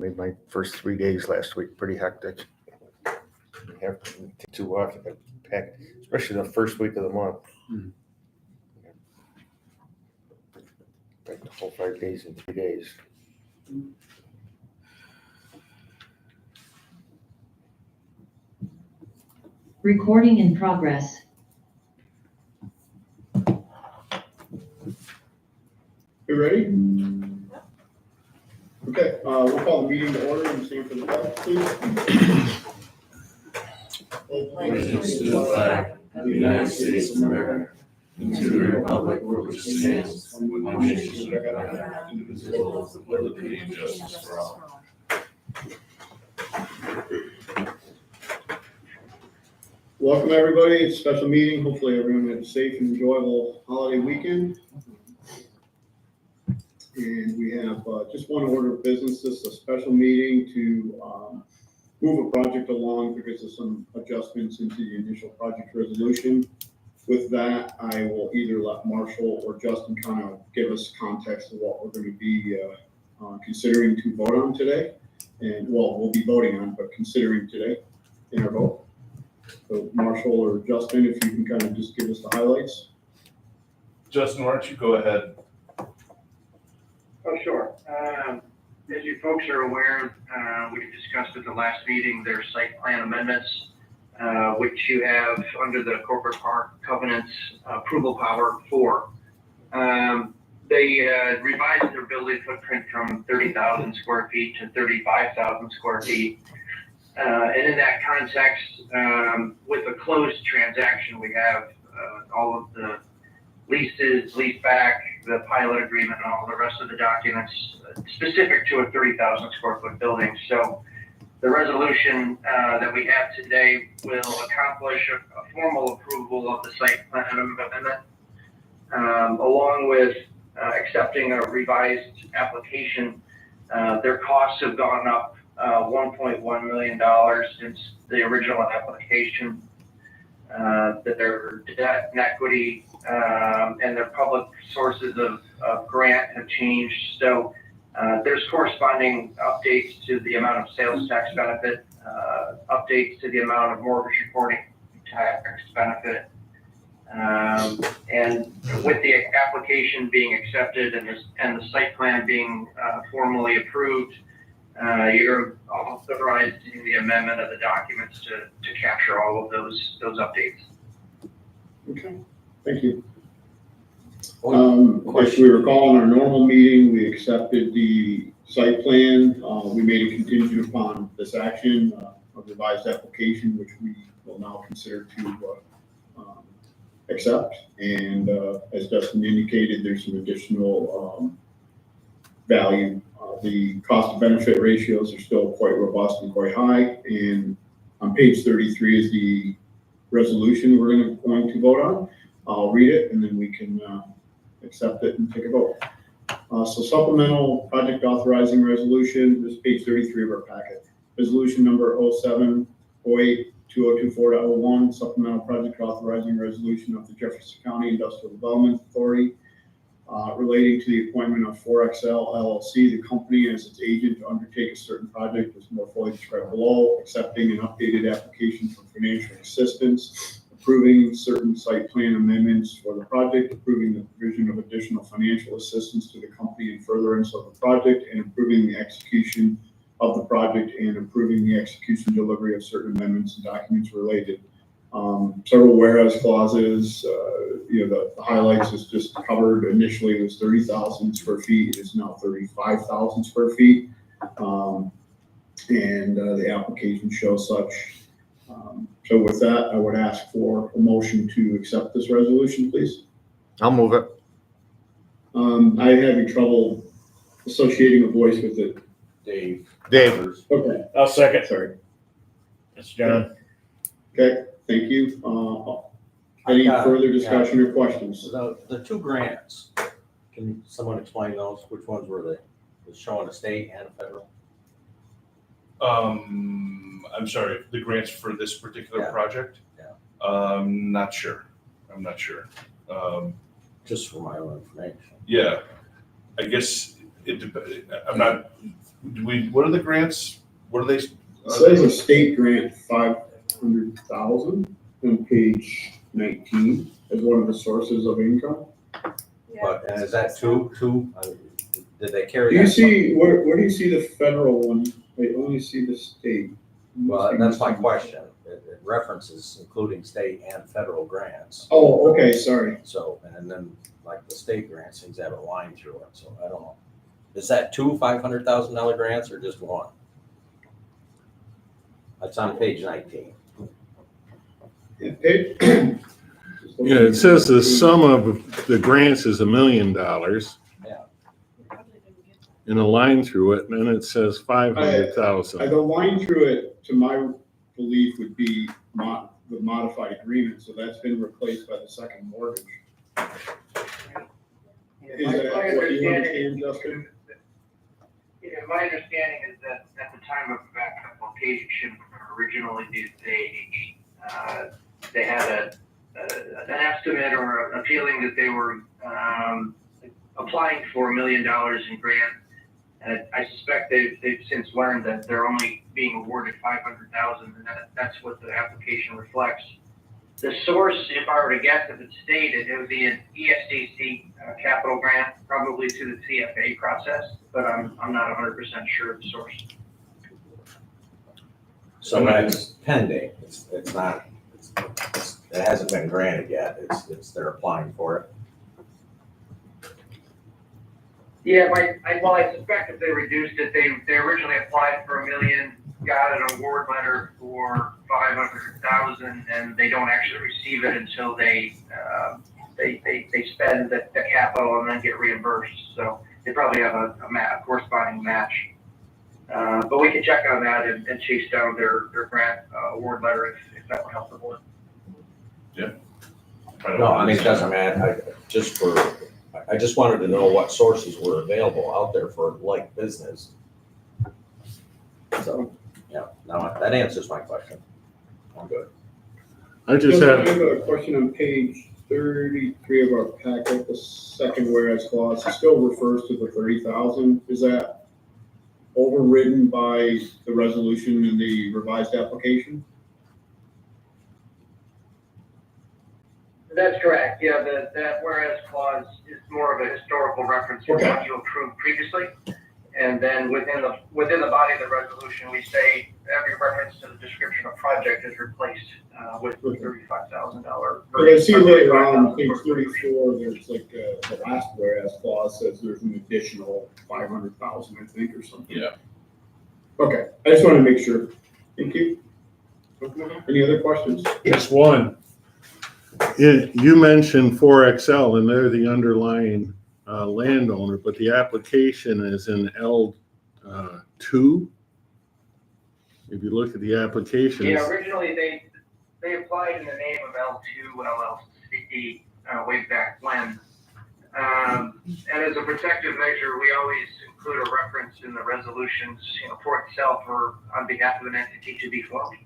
made my first 3 days last week pretty hectic. I have to take 2 off, I got packed, especially the first week of the month. Like the whole 5 days in 3 days. Recording in progress. You ready? Okay, we'll call the meeting to order and stand for the pledge, please. Allegiance to the flag of the United States of America, and to the republic for which it stands, one nation under God, indivisible, with liberty and justice for all. Welcome, everybody. It's a special meeting. Hopefully everyone had a safe and enjoyable holiday weekend. And we have just one order of business. This is a special meeting to move a project along because of some adjustments into the initial project resolution. With that, I will either let Marshall or Justin kind of give us context of what we're going to be considering to vote on today. And well, we'll be voting on, but considering today in our vote. So Marshall or Justin, if you can kind of just give us the highlights. Justin, why don't you go ahead? Oh, sure. As you folks are aware, we discussed at the last meeting, there's site plan amendments, which you have under the corporate park covenants approval power for. They revised their building footprint from 30,000 square feet to 35,000 square feet. And in that context, with a closed transaction, we have all of the leases, lease back, the pilot agreement, and all the rest of the documents specific to a 30,000 square foot building. So the resolution that we have today will accomplish a formal approval of the site plan amendment, along with accepting a revised application. Their costs have gone up $1.1 million since the original application. Their debt and equity and their public sources of grant have changed. So there's corresponding updates to the amount of sales tax benefit, updates to the amount of mortgage reporting tax benefit. And with the application being accepted and the site plan being formally approved, you're authorizing the amendment of the documents to capture all of those updates. Okay, thank you. If we recall in our normal meeting, we accepted the site plan. We made a contingent upon this action, a revised application, which we will now consider to accept. And as Dustin indicated, there's some additional value. The cost benefit ratios are still quite robust and quite high. And on page 33 is the resolution we're going to vote on. I'll read it and then we can accept it and take a vote. So supplemental project authorizing resolution, this is page 33 of our packet. Resolution number 07082024.01, supplemental project authorizing resolution of the Jefferson County Industrial Development Authority relating to the appointment of 4XL LLC, the company as its agent to undertake a certain project as more fully described below, accepting an updated application for financial assistance, approving certain site plan amendments for the project, approving the provision of additional financial assistance to the company in furtherance of the project, and approving the execution of the project and approving the execution delivery of certain amendments and documents related. Several whereas clauses, the highlights is just covered. Initially it was 30,000 square feet. It is now 35,000 square feet. And the application shows such. So with that, I would ask for a motion to accept this resolution, please. I'll move it. I'm having trouble associating a voice with it. Dave. Okay, I'll second. sorry. That's John. Okay, thank you. Any further discussion or questions? So the two grants, can someone explain those? Which ones were they? Was showing a state and a federal? I'm sorry, the grants for this particular Yeah. project? Yeah. Not sure. I'm not sure. Just for my own information. Yeah, I guess I'm not, what are the grants? What are they? It says a state grant, 500,000 on page 19 as one of the sources of income. But, and is that two, did they Do carry you that? see, where do you see the federal one? I only see the state. Well, that's my question. It references including state and federal grants. Oh, okay, sorry. So, and then like the state grants seems to have a line through it, so I don't know. Is that two $500,000 grants or just one? That's on page 19. Yeah, Yeah, it says the sum of the grants is $1 million. Yeah. And a line through it, and then it says 500,000. The line through it, to my belief, would be the modified agreement, so that's been replaced by the second mortgage. Is that what you understand, Justin? Yeah, my understanding is that at the time of application, originally they had an estimate or a feeling that they were applying for $1 million in grant. And I suspect they've since learned that they're only being awarded 500,000, and that's what the application reflects. The source, if I were to guess, if it's stated, it would be an ESDC capital grant, probably through the CFA process, but I'm not 100% sure of the source. So that's pending. It's not, it hasn't been granted yet. They're applying for it. Yeah, I suspect if they reduced it, they originally applied for $1 million, got an award letter for 500,000, and they don't actually receive it until they spend the capital and then get reimbursed. So they probably have a corresponding match. But we can check on that and chase down their grant award letter if that would help the board. No, I mean, it doesn't matter. I just wanted to know what sources were available out there for like business. So, yeah, no, that answers my question. I'm good. I just I have, have a question on page 33 of our packet, the second whereas clause, it still refers to the 30,000. Is that overridden by the resolution in the revised application? That's correct. Yeah, that whereas clause is more of a historical reference to what you approved previously. And then within the body of the resolution, we say every reference to the description of project is replaced with $35,000. But I see later on page 34, there's like the last whereas clause says there's an additional 500,000, I think, or something. Yeah. Okay, I just want to make sure. Thank you. Any other questions? just one. You mentioned 4XL, and they're the underlying landowner, but the application is in L2. If you look at the application, Yeah, originally they applied in the name of L2 LLC way back when. And as a protective measure, we always include a reference in the resolutions, for itself or on behalf of an entity to be formed,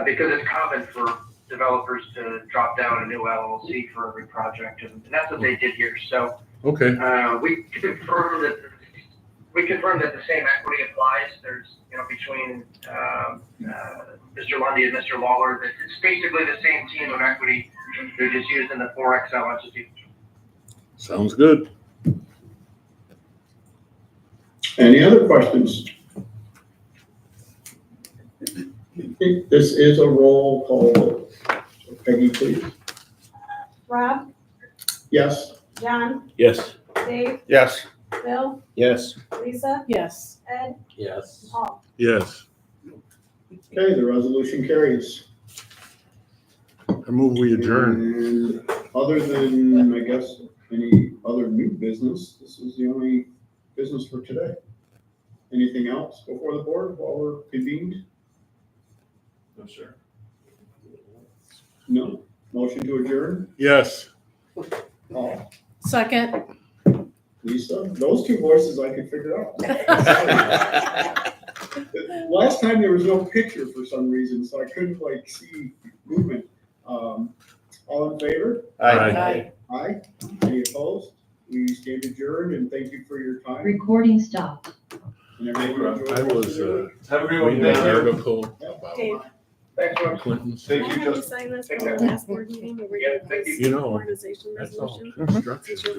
because it's common for developers to drop down a new LLC for every project, and that's what they did here. So okay, we confirm that the same equity applies. There's, between Mr. Lundy and Mr. Lawler, that it's basically the same team of equity. They're just using the 4XL entity. sounds good. Any other questions? This is a roll call. Peggy, please. Rob, Yes. John, Yes. Dave, Yes. Bill, Yes. Lisa, Yes. Ed, Yes. Paul. Yes. Okay, the resolution carries. I move we adjourn. And other than, I guess, any other new business, this is the only business for today. Anything else before the board while we're convened? No, sir. No? Motion to adjourn? Yes. Paul, Second. Lisa, those two voices I could figure out. Last time there was no picture for some reason, so I couldn't see movement. All in favor? Aye. Aye. Any opposed? we stand adjourned and thank you for your time. Recording stopped. And everyone enjoy the I rest of was, their week. Have a great one. reading an Thank you. article Dave. about Thanks, folks. Clinton's, Thank you, Can I have Justin. sign this Take from the care. last board meeting where we Yeah, did thank this you know, organization that's all resolution? construction. Since you're